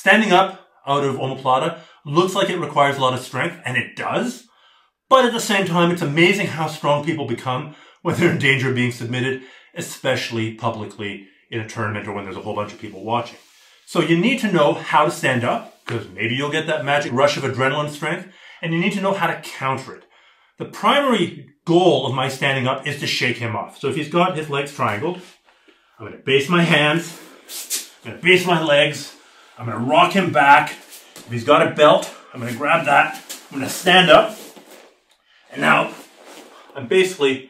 Standing up out of Omoplata looks like it requires a lot of strength, and it does. But at the same time, it's amazing how strong people become when they're in danger of being submitted, especially publicly in a tournament or when there's a whole bunch of people watching. So you need to know how to stand up, because maybe you'll get that magic rush of adrenaline strength, and you need to know how to counter it. The primary goal of my standing up is to shake him off. So if he's got his legs triangled, I'm going to base my hands, I'm going to base my legs, I'm going to rock him back. If he's got a belt, I'm going to grab that, I'm going to stand up, and now I'm basically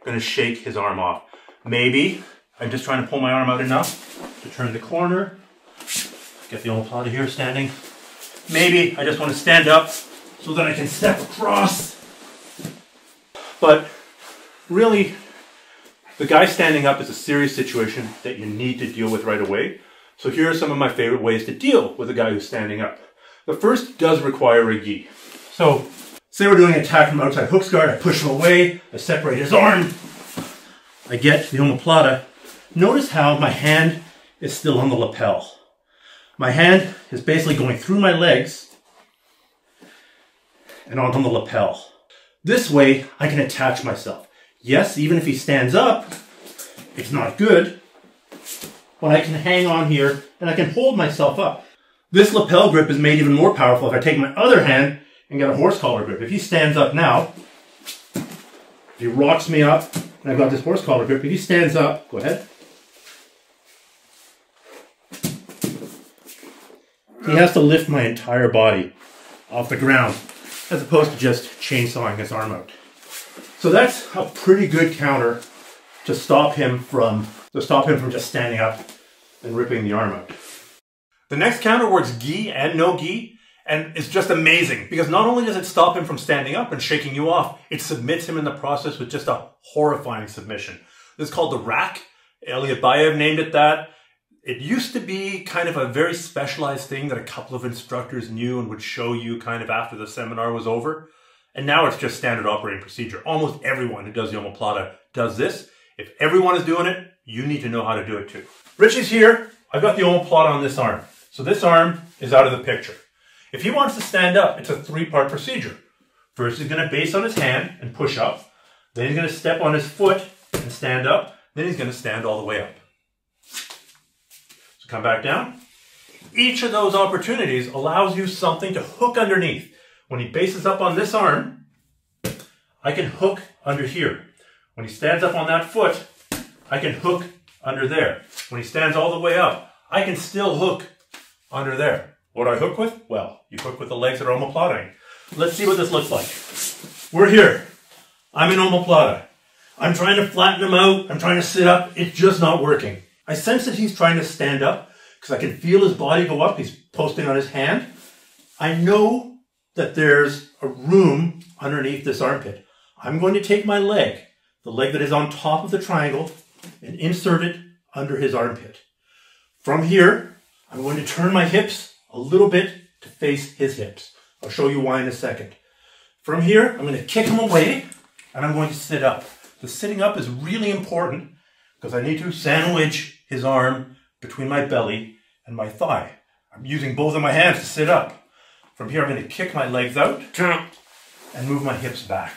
going to shake his arm off. Maybe I'm just trying to pull my arm out enough to turn the corner, get the Omoplata here standing. Maybe I just want to stand up so that I can step across. But really, the guy standing up is a serious situation that you need to deal with right away. So here are some of my favorite ways to deal with a guy who's standing up. The first does require a gi. So say we're doing an attack from outside hooks guard, I push him away, I separate his arm, I get the Omoplata. Notice how my hand is still on the lapel. My hand is basically going through my legs and onto the lapel. This way, I can attach myself. Yes, even if he stands up, it's not good, but I can hang on here and I can hold myself up. This lapel grip is made even more powerful if I take my other hand and get a horse collar grip. If he stands up now, if he rocks me up, and I've got this horse collar grip, if he stands up, go ahead. He has to lift my entire body off the ground, as opposed to just chainsawing his arm out. So that's a pretty good counter to stop him from just standing up and ripping the arm out. The next counter works gi and no gi, and it's just amazing because not only does it stop him from standing up and shaking you off, it submits him in the process with just a horrifying submission. This is called the rack. Elliot Bayev named it that. It used to be kind of a very specialized thing that a couple of instructors knew and would show you kind of after the seminar was over. And now it's just standard operating procedure. Almost everyone who does the Omoplata does this. If everyone is doing it, you need to know how to do it too. Richie's here. I've got the Omoplata on this arm. So this arm is out of the picture. If he wants to stand up, it's a three-part procedure. First, he's going to base on his hand and push up. Then he's going to step on his foot and stand up. Then he's going to stand all the way up. Come back down. Each of those opportunities allows you something to hook underneath. When he bases up on this arm, I can hook under here. When he stands up on that foot, I can hook under there. When he stands all the way up, I can still hook under there. What do I hook with? Well, you hook with the legs that are Omoplataing. Let's see what this looks like. We're here. I'm in Omoplata. I'm trying to flatten him out. I'm trying to sit up. It's just not working. I sense that he's trying to stand up because I can feel his body go up. He's posting on his hand. I know that there's a room underneath this armpit. I'm going to take my leg, the leg that is on top of the triangle, and insert it under his armpit. From here, I'm going to turn my hips a little bit to face his hips. I'll show you why in a second. From here, I'm going to kick him away, and I'm going to sit up. The sitting up is really important because I need to sandwich his arm between my belly and my thigh. I'm using both of my hands to sit up. From here, I'm going to kick my legs out and move my hips back.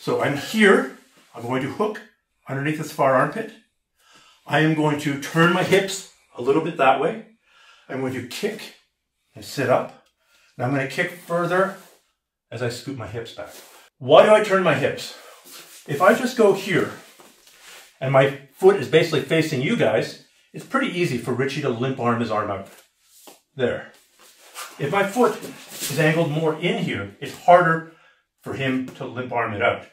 So I'm here. I'm going to hook underneath this far armpit. I am going to turn my hips a little bit that way. I'm going to kick and sit up. Now I'm going to kick further as I scoot my hips back. Why do I turn my hips? If I just go here, and my foot is basically facing you guys, it's pretty easy for Richie to limp arm his arm out. There. If my foot is angled more in here, it's harder for him to limp arm it out.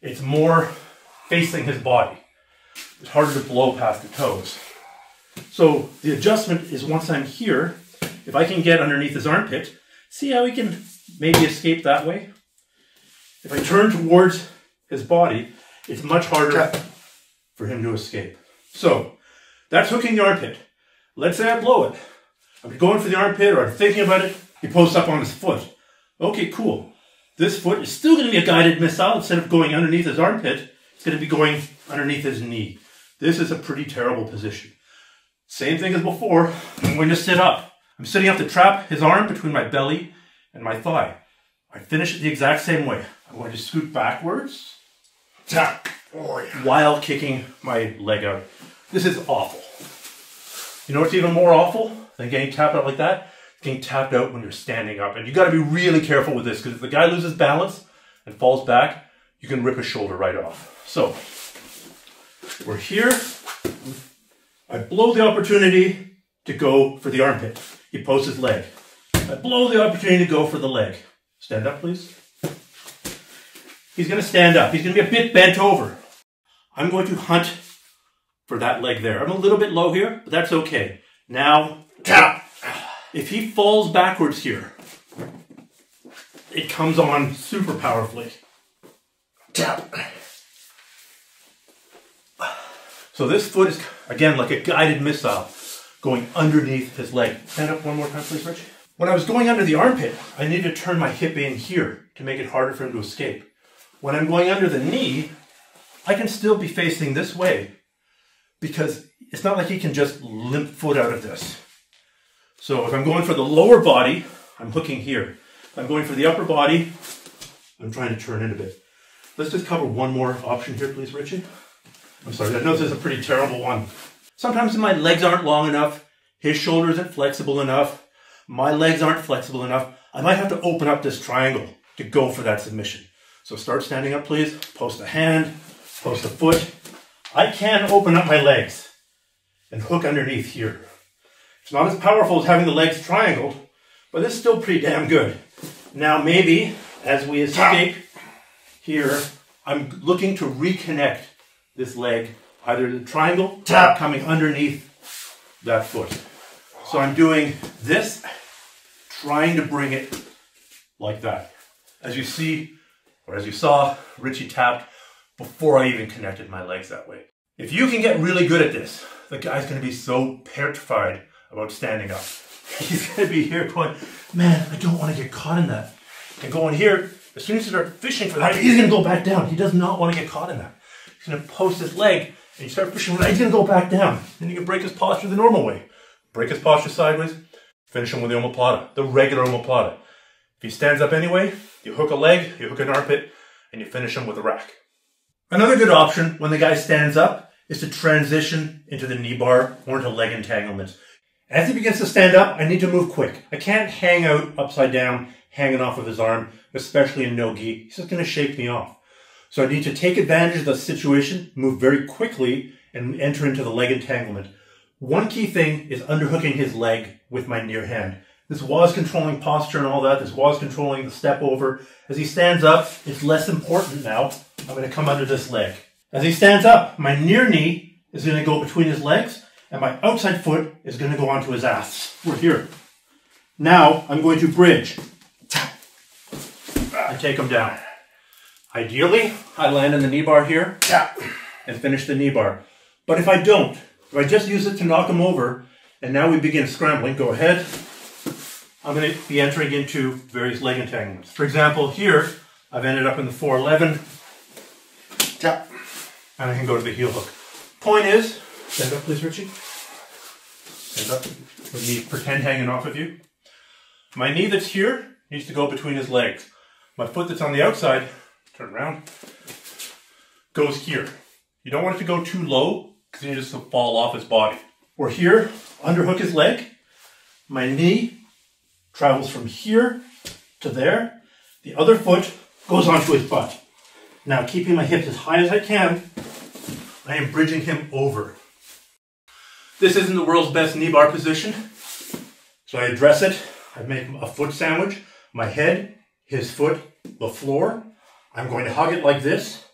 It's more facing his body. It's harder to blow past the toes. So the adjustment is once I'm here, if I can get underneath his armpit, see how he can maybe escape that way? If I turn towards his body, it's much harder for him to escape. So that's hooking the armpit. Let's say I blow it. I'm going for the armpit or I'm thinking about it. He posts up on his foot. Okay, cool. This foot is still going to be a guided missile. Instead of going underneath his armpit, it's going to be going underneath his knee. This is a pretty terrible position. Same thing as before. I'm going to sit up. I'm setting up to trap his arm between my belly and my thigh. I finish it the exact same way. I'm going to scoot backwards, tap, while kicking my leg out. This is awful. You know what's even more awful than getting tapped out like that? Getting tapped out when you're standing up. And you got to be really careful with this, because if the guy loses balance and falls back, you can rip his shoulder right off. So, we're here. I blow the opportunity to go for the armpit. He posts his leg. I blow the opportunity to go for the leg. Stand up, please. He's going to stand up. He's going to be a bit bent over. I'm going to hunt for that leg there. I'm a little bit low here, but that's okay. Now, tap. If he falls backwards here, it comes on super powerfully. Tap. So this foot is, again, like a guided missile going underneath his leg. Stand up one more time, please, Rich. When I was going under the armpit, I needed to turn my hip in here to make it harder for him to escape. When I'm going under the knee, I can still be facing this way because it's not like he can just limp foot out of this. So if I'm going for the lower body, I'm hooking here. If I'm going for the upper body, I'm trying to turn in a bit. Let's just cover one more option here, please, Richie. I'm sorry, I know this is a pretty terrible one. Sometimes my legs aren't long enough, his shoulder isn't flexible enough, my legs aren't flexible enough. I might have to open up this triangle to go for that submission. So start standing up, please. Post a hand, post a foot. I can open up my legs and hook underneath here. It's not as powerful as having the legs triangled, but it's still pretty damn good. Now maybe, as we escape here, I'm looking to reconnect this leg, either the triangle or coming underneath that foot. So I'm doing this, trying to bring it like that. As you see, or as you saw, Richie tapped before I even connected my legs that way. If you can get really good at this, the guy's going to be so petrified about standing up. He's going to be here going, man, I don't want to get caught in that. And going here, as soon as you start fishing for that, he's going to go back down. He does not want to get caught in that. He's going to post his leg, and you start fishing for that, he's going to go back down. Then you can break his posture the normal way. Break his posture sideways, finish him with the omoplata, the regular omoplata. If he stands up anyway, you hook a leg, you hook an armpit, and you finish him with a rack. Another good option when the guy stands up is to transition into the knee bar or into leg entanglements. As he begins to stand up, I need to move quick. I can't hang out upside down, hanging off of his arm, especially in no-gi. He's just going to shake me off. So I need to take advantage of the situation, move very quickly, and enter into the leg entanglement. One key thing is underhooking his leg with my near hand. This was controlling posture and all that. This was controlling the step over. As he stands up, it's less important now. I'm going to come under this leg. As he stands up, my near knee is going to go between his legs, and my outside foot is going to go onto his ass. We're here. Now, I'm going to bridge. I take him down. Ideally, I land in the knee bar here and finish the knee bar. But if I don't, if I just use it to knock him over, and now we begin scrambling, go ahead, I'm going to be entering into various leg entanglements. For example, here, I've ended up in the 411, and I can go to the heel hook. Point is, stand up please, Richie. Stand up with me pretend hanging off of you. My knee that's here needs to go between his legs. My foot that's on the outside, turn around, goes here. You don't want it to go too low because you just fall off his body. We're here, underhook his leg. My knee travels from here to there. The other foot goes onto his butt. Now, keeping my hips as high as I can, I am bridging him over. This isn't the world's best knee bar position. So I address it. I make a foot sandwich. My head, his foot, the floor. I'm going to hug it like this.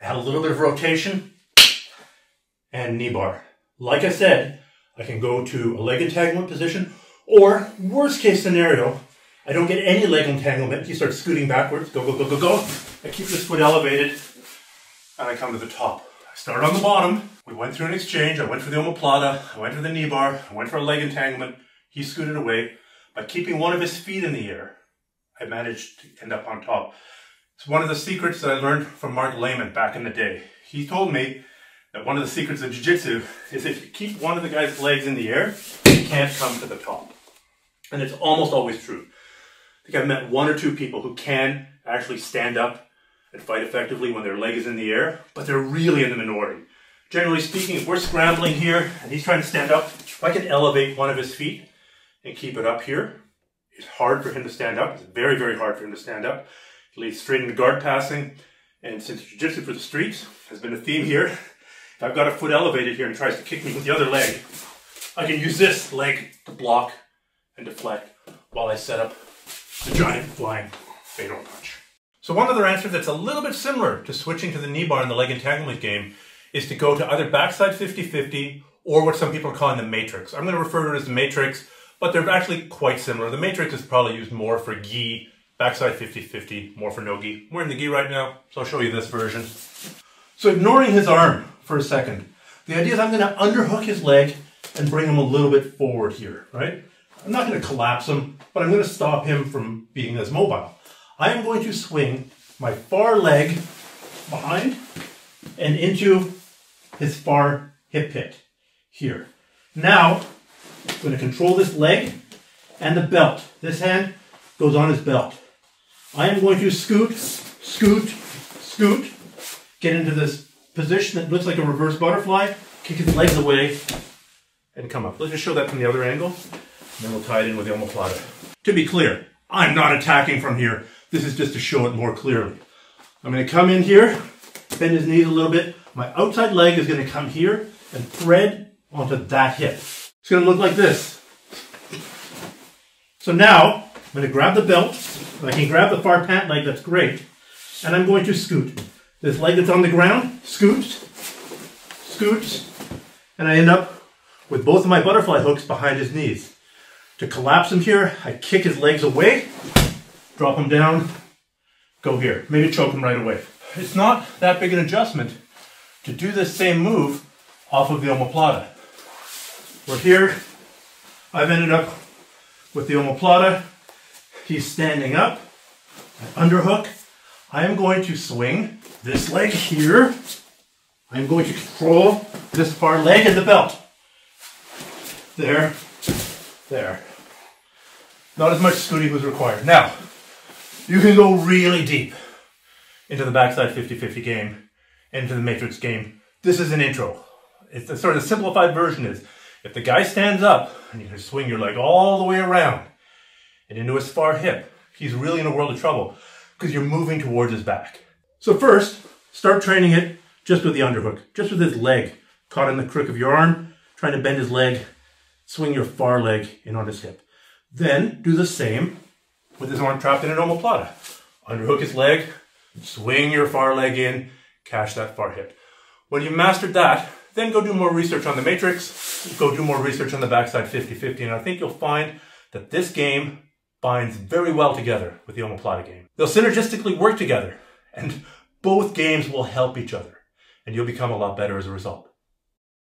Add a little bit of rotation. And knee bar. Like I said, I can go to a leg entanglement position, or worst case scenario, I don't get any leg entanglement. He starts scooting backwards. Go, go, go, go, go. I keep this foot elevated, and I come to the top. I start on the bottom. We went through an exchange. I went for the omoplata. I went for the knee bar. I went for a leg entanglement. He scooted away. By keeping one of his feet in the air, I managed to end up on top. It's one of the secrets that I learned from Mark Lehman back in the day. He told me that one of the secrets of jiu-jitsu is if you keep one of the guy's legs in the air, he can't come to the top. And it's almost always true. I think I've met 1 or 2 people who can actually stand up and fight effectively when their leg is in the air, but they're really in the minority. Generally speaking, if we're scrambling here and he's trying to stand up, if I can elevate one of his feet and keep it up here, it's hard for him to stand up. It's very, very hard for him to stand up. He leads straight into guard passing. And since jiu-jitsu for the streets has been a theme here, if I've got a foot elevated here and tries to kick me with the other leg, I can use this leg to block and deflect while I set up the giant flying fatal punch. So one other answer that's a little bit similar to switching to the knee bar in the leg entanglement game is to go to either backside 50-50 or what some people are calling the Matrix. I'm going to refer to it as the Matrix, but they're actually quite similar. The Matrix is probably used more for gi, backside 50-50, more for no gi. We're in the gi right now, so I'll show you this version. So ignoring his arm for a second, the idea is I'm going to underhook his leg and bring him a little bit forward here, right? I'm not going to collapse him, but I'm going to stop him from being as mobile. I am going to swing my far leg behind and into his far hip pit here. Now, I'm going to control this leg and the belt. This hand goes on his belt. I am going to scoot, scoot, scoot, get into this position that looks like a reverse butterfly, kick his legs away, and come up. Let's just show that from the other angle, and then we'll tie it in with the Omoplata. To be clear, I'm not attacking from here. This is just to show it more clearly. I'm going to come in here, bend his knees a little bit. My outside leg is going to come here and thread onto that hip. It's going to look like this. So now, I'm going to grab the belt. If I can grab the far pant leg, that's great. And I'm going to scoot. This leg that's on the ground, scoots, scoots, and I end up with both of my butterfly hooks behind his knees. To collapse him here, I kick his legs away, drop him down, go here. Maybe choke him right away. It's not that big an adjustment to do this same move off of the Omoplata. We're here. I've ended up with the Omoplata. He's standing up. I underhook. I am going to swing this leg here. I'm going to control this far leg and the belt. There. There. Not as much scooting was required. Now, you can go really deep into the backside 50-50 game, into the Matrix game. This is an intro. It's the sort of simplified version is, if the guy stands up and you can swing your leg all the way around and into his far hip, he's really in a world of trouble because you're moving towards his back. So first, start training it just with the underhook, just with his leg caught in the crook of your arm, trying to bend his leg, swing your far leg in on his hip. Then do the same with his arm trapped in an Omoplata. Underhook his leg, swing your far leg in, catch that far hip. When you've mastered that, then go do more research on the Matrix, go do more research on the backside 50-50, and I think you'll find that this game binds very well together with the Omoplata game. They'll synergistically work together, and both games will help each other, and you'll become a lot better as a result.